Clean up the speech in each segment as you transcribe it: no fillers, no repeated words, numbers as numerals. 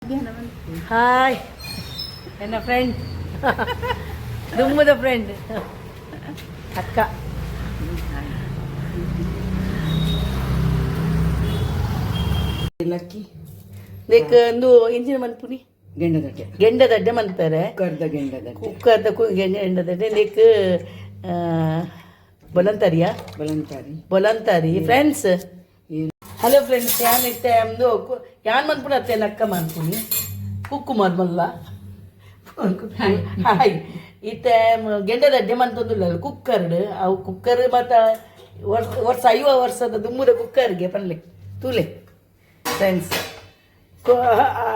Hi ನನ್ನ friend ದುಮ್ಮದ friend ಅಕ್ಕ. Lucky ದೇಕ ಒಂದು ಎಂಜಿನ ಮನ್ಪುನಿ ಗೆಂಡದಡ್ಡೆ ಮನ್ತಾರೆ ಕುಕ್ಕರ್ದ ಗೆಂಡದಡ್ಡೆ ದೇಕ್ ಬೊಲಂತಾರಿಯಾ ಬೊಲಂತಾರಿ ಫ್ರೆಂಡ್ಸ್. ಹಲೋ ಫ್ರೆಂಡ್ಸ್, ಯಾನ್ ಇತ್ತೆ ನಮ್ದು ಯಾನ್ ಮನ್ಪುನತ್ತೆ ಅಕ್ಕ ಮನ್ಪುನಿ ಕುಕ್ಕು ಮರ್ಮಲ್ಲ ಹಾಯ್ ಇತ್ತೆ ಗೆಂಡದಡ್ಡೆ ಮನ್ತೊಂದುಲ್ಲ ಕುಕ್ಕರ್ಡ್ ಅವು ಕುಕ್ಕರ್ ಮತ್ತು ವರ್ಷ 5 ವರ್ಷದ ದುಮ್ಮದ ಕುಕ್ಕರ್ಗೆ ಪನ್ಲೆ ತೂಲೆ ಫ್ರೆಂಡ್ಸ್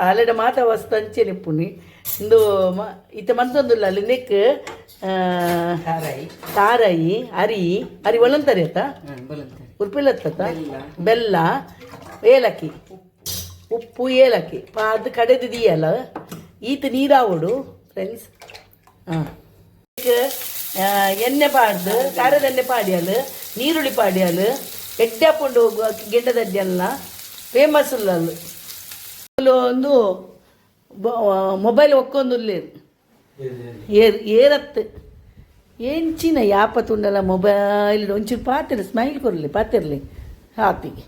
ಅಲ್ಲಡ ಮಾತ ವಸ್ತು ಅಂಚೆನೆ ಪುನಿ ಇಂದು ಇತ್ತೆ ಮನ್ತೊಂದುಲ್ಲ ಅಲ್ಲಿ ನೆಕ್ ತಾರಾಯಿ ಅರಿ ಒಳ್ಳಂತಾರೆ ಆತ ಉರ್ಪಿಲತ್ತ ಬೆಲ್ಲ ಏಲಕ್ಕಿ ಉಪ್ಪು ಏಲಕ್ಕಿ ಅದು ಕಡೆದಿದೆಯಲ್ಲ ಈತ ನೀರಾವಡು ಫ್ರೆಂಡ್ಸ್. ಎಣ್ಣೆ ಪಾಡ್ದು ಖಾರದ ಎಣ್ಣೆ ಪಾಡ್ಯಾಲು ನೀರುಳ್ಳಿ ಪಾಡ್ಯಾಲು ಎಡ್ಡೆ ಹಾಕೊಂಡು ಹೋಗುವ ಗೆಡ್ಡದಡ್ಡೆಲ್ಲ ಫೇಮಸ್ ಉಲ್ಲಲು ಒಂದು ಮೊಬೈಲ್ ಒಕ್ಕೊಂದುಲ್ಲೆ ಏರತ್ತು ಎಂಚಿನ ಯಾಪ ತುಂಡಲ ಮೊಬೈಲ್ ಒಂಚೂರು ಪಾತಿರ್ಲಿ ಸ್ಮೈಲ್ ಕೊರಲಿ ಪಾತಿರ್ಲಿ ಹಾತಿಗೆ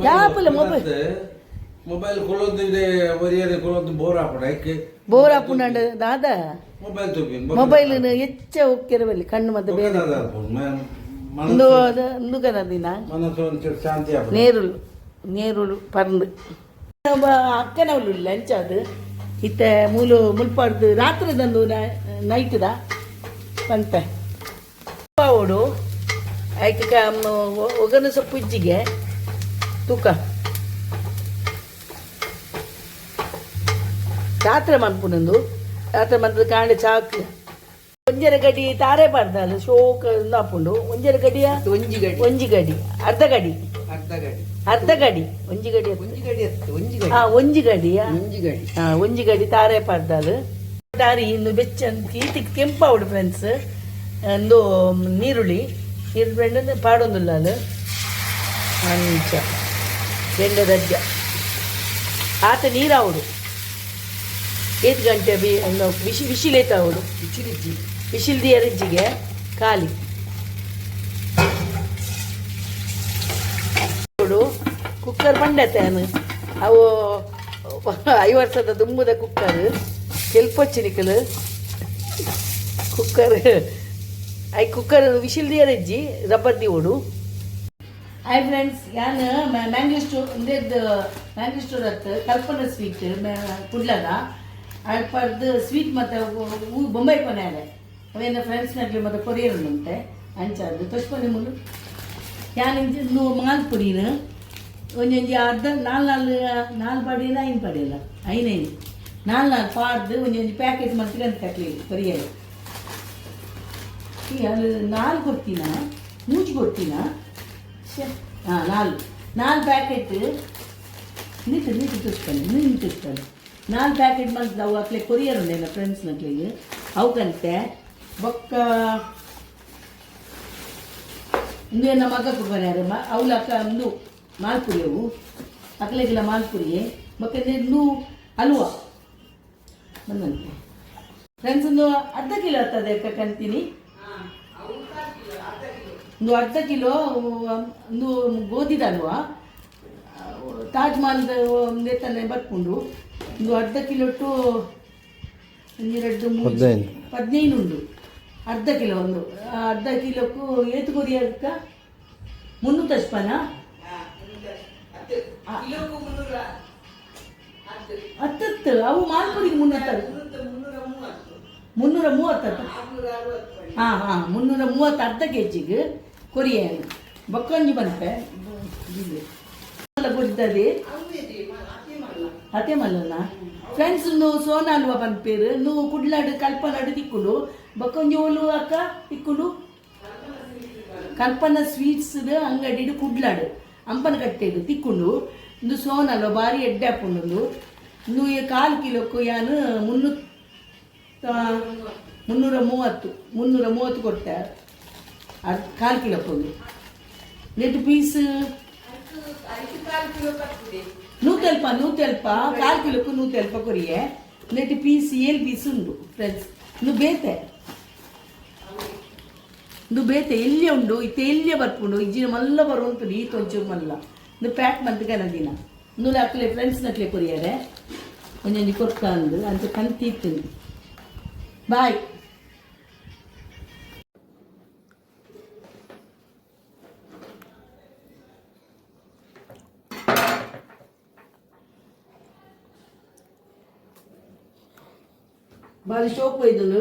ಯಾಪಲ್ಲ ಮೊಬೈಲ್ ಕೊಳೋದಿದೆ ಒರಿಯದೆ ಕೊಳೋದು ಬೋರ್ ಹಾಪುಂಡ ದಾದ ಮೊಬೈಲ್ ಹೆಚ್ಚ ಹೋಗ್ತಿರಬಲ್ಲಿ ಕಣ್ಣು ಮತ್ತೆ ಬೇರೆ ದಿನ ನೇರುಳು ಪರ್ದು ಅಕ್ಕನವಳು ಇಲ್ಲ ಅಂಚದು ಇತ್ತ ಮುಲ್ಪಾಡ್ದು ರಾತ್ರಿದಂದು ನೈಟ್ದ ಪಂತ ಓಡು ಆಯ್ಕ ಒಗನು ಸೊಪ್ಪು ಇಜ್ಜಿಗೆ ತೂಕ ರಾತ್ರಿ ಮನ್ಪುನಂದು ರಾತ್ರಿ ಮನ್ಪದ ಕಾಂಡೆ ಚಾಕ್ ಒಂಜರ ಗಡಿ ತಾರೆ ಪಾಡ್ದಲ್ಲ ಶೋಕ ಹಾಪುಂಡು ಒಂಜರ ಗಡಿಯ ಒಂಜಿ ಗಡಿ ಅರ್ಧ ಗಡಿ ಒಂಜಿ ಗಡಿ ತಾರೆ ಪಾಡ್ದಾಲು ದಾರಿ ಇನ್ನು ಬೆಚ್ಚ ಈತಿಗೆ ಕೆಂಪಾವಡು ಫ್ರೆಂಡ್ಸ್ ಒಂದು ನೀರುಳ್ಳಿ ಫ್ರೆಂಡ್ ಪಾಡೊಂದುಲ್ಲ ಅದು ಅಂಚ ಗೆಂಡದಡ್ಡ ಆತ ನೀರಾವಡು 8 ಗಂಟೆ ಬಿಸಿಲೇತಾವಡು ಬಿಸಿಲ್ದಿ ಎರಿಜ್ಜಿಗೆ ಖಾಲಿ ಕುಕ್ಕರ್ ಬಂಡತೇನು ಅವು 5 ವರ್ಷದ ದುಮ್ಮದ ಕುಕ್ಕರ್ ಕೆಲ್ಪೊಚ್ಚಿನಿಕಲು ಕುಕ್ಕರ್ ವಿಶಿಲ್ದಿ ಎರಿಜ್ಜಿ ರಬ್ಬರ್ದಿ ಓಡು. ಹಾಯ್ ಫ್ರೆಂಡ್ಸ್, ಯಾನು ಮ್ಯಾಂಗೋ ಸ್ಟೋರ್ ಹತ್ತು ಕಲ್ಪನಾ ಸ್ವೀಟ್ ಕುಡ್ಲದ ಅಳ್ಪರ್ದು ಸ್ವೀಟ್ ಮತ್ತು ಬೊಂಬೈ ಕೊನೆ ಅಲ್ಲ ಅವೇನ ಫ್ರೆಂಡ್ಸ್ನಾಗ್ಲಿ ಮತ್ತು ಕೊರಿಯರ್ ಉಂಟೆ ಅಂಚದು ತೊಚ್ಪನೆ ಮುಳು ಯಾನು ಮಾಲ್ಪುರಿನ ಒಂಜೊಂಜಿ ಅರ್ಧ ನಾಲ್ ಪಡಿಯಲ್ಲ 5 ಪಡಿಯಲ್ಲ 4 ಪಾಡ್ದು ಒಂಜೊಂಜಿ ಪ್ಯಾಕೆಟ್ ಮಾಡ್ತೀವಿ ಅಂತ ಕಟ್ಲಿ ಕೊರಿಯರ್ ಅಲ್ಲಿ 4 ಕೊಡ್ತೀನ ಮೂಜಿ ಕೊಡ್ತೀನ ಹಾಂ 4 ಪ್ಯಾಕೆಟ್ ನೀಟು ತುಚ್ಕೊಂಡು 4 ಪ್ಯಾಕೆಟ್ ಬಂದು ಅವು ಅಕ್ಲೆ ಕೊರಿಯರ್ ಉಂಡೆಲ್ಲ ಫ್ರೆಂಡ್ಸ್ ನಕ್ಲಿಗೆ ಅವಕ್ಕಂತೆ ಬೊಕ್ಕ ಇಂದು ನಮ್ಮ ಮಗ ಕೊಡ್ಬಾರ ಅವಳು ಅಕ್ಕ ಒಂದು ಮಾಲ್ಪುರಿ ಅವು ಅಕ್ಲೆಗೆಲ್ಲ ಮಾಲ್ಪುರಿ ಬೊಕ್ಕ ಇನ್ನೂ ಹಲ್ವಾ ಬಂದಂತೆ ಫ್ರೆಂಡ್ಸ್ ಒಂದು ಅರ್ಧ ಕಿಲೋ ಆಗ್ತದೆ ಅಕ್ಕ ಕಂತೀನಿ ಒಂದು ಅರ್ಧ ಕಿಲೋ ಒಂದು ಗೋಧಿದ ಹಲ್ವಾ ತಾಜ್ ಮಹಲ್ದ ಒಂದೇ ಬರ್ಕೊಂಡು ಒಂದು ಅರ್ಧ ಕಿಲೋ ಟು 15 ಉಂಡು ಅರ್ಧ ಕಿಲೋ ಒಂದು ಅರ್ಧ ಕಿಲೋಕ್ಕೂ ಏತು ಕೊರಿಯಕ್ಕ 300 ತಸ್ಪನ ಹತ್ತತ್ತು ಅವು ಮಾಲ್ಪುರಿಗೆ 330 ಹಾಂ 330 ಅರ್ಧ ಕೆಜಿಗೆ ಕೊರಿಯನ್ ಬೊಕ್ಕಂಜಿ ಬಂತೆ ಕೊಡ್ತದೆ ಅದೇ ಮಲ್ಲನ ಫ್ರೆಂಡ್ಸ್ ಸೋನಾ ಅಲ್ವಾ ಬಂದ್ಪೇರು ನೀವು ಕುಡ್ಲಾಡು ಕಲ್ಪನಾಡು ತಿಕ್ಕುಡು ಬೊಕ್ಕೊಂಜಿ ಓಲು ಅಕ್ಕ ತಿಕ್ಕುಡು ಕಲ್ಪನಾ ಸ್ವೀಟ್ಸ್ ಅಂಗಡಿ ಕುಡ್ಲಾಡು ಅಂಪನ ಕಟ್ಟೆಡು ತಿಕ್ಕೊಂಡು ಇಂದು ಸೋನಾ ಅಲ್ವಾ ಭಾರಿ ಎಡ್ಡೆ ಹಾಕೊಂಡು ನೀವು 1/4 ಕಿಲೋಕ್ಕೂ ಯಾನು 330 ಕೊಟ್ಟೆ 1/4 ಕಿಲೋಕ್ಕೊಂದು ನೆಟ್ ಪೀಸ್ ನೂತೆಲ್ಪ 4 ಕಿಲೋಕ್ಕೂ ನೂತೆಲ್ಪ ಕೊರಿಯೆ ನೆಟ್ ಪೀಸ್ ಏಲ್ ಪೀಸ್ ಉಂಡು ಫ್ರೆಂಡ್ಸ್ ಇದು ಬೇತೆ ಎಲ್ಲಿ ಉಂಡು ಇತ್ತೆ ಎಲ್ಲಿಯೇ ಬರ್ಪುಂಡು ಇಜ್ಜಿನ ಮಲ್ಲ ಬರುವಂತುಡು ಈ ತೊಂಚೂರು ಮಲ್ಲ ಇದು ಪ್ಯಾಕ್ ಮಂತ್ ದಿನ ನೂಲೆ ಅಕ್ಕಲೆ ಫ್ರೆಂಡ್ಸ್ ನಕ್ಲೆ ಕೊರಿಯಾರೆ ಒಂಜೊಂಜಿ ಕೊರ್ಕ ಅಂದು ಅಂತ ಕಂತಿತ್ತು ಬಾಯ್ ಬಾರಿ ಶೋಕು ಇದಲು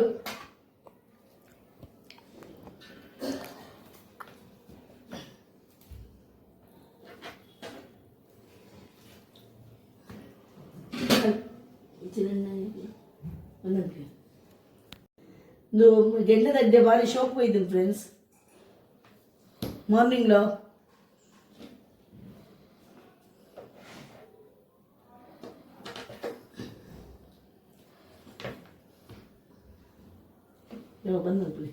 ಗೆಂಡದಡ್ಡೆ ಬಾರಿ ಶೋಕ್ ಹೋಯ್ತು ಫ್ರೆಂಡ್ಸ್ ಮಾರ್ನಿಂಗ್లో ಬಂದ್ಬಿಡಿ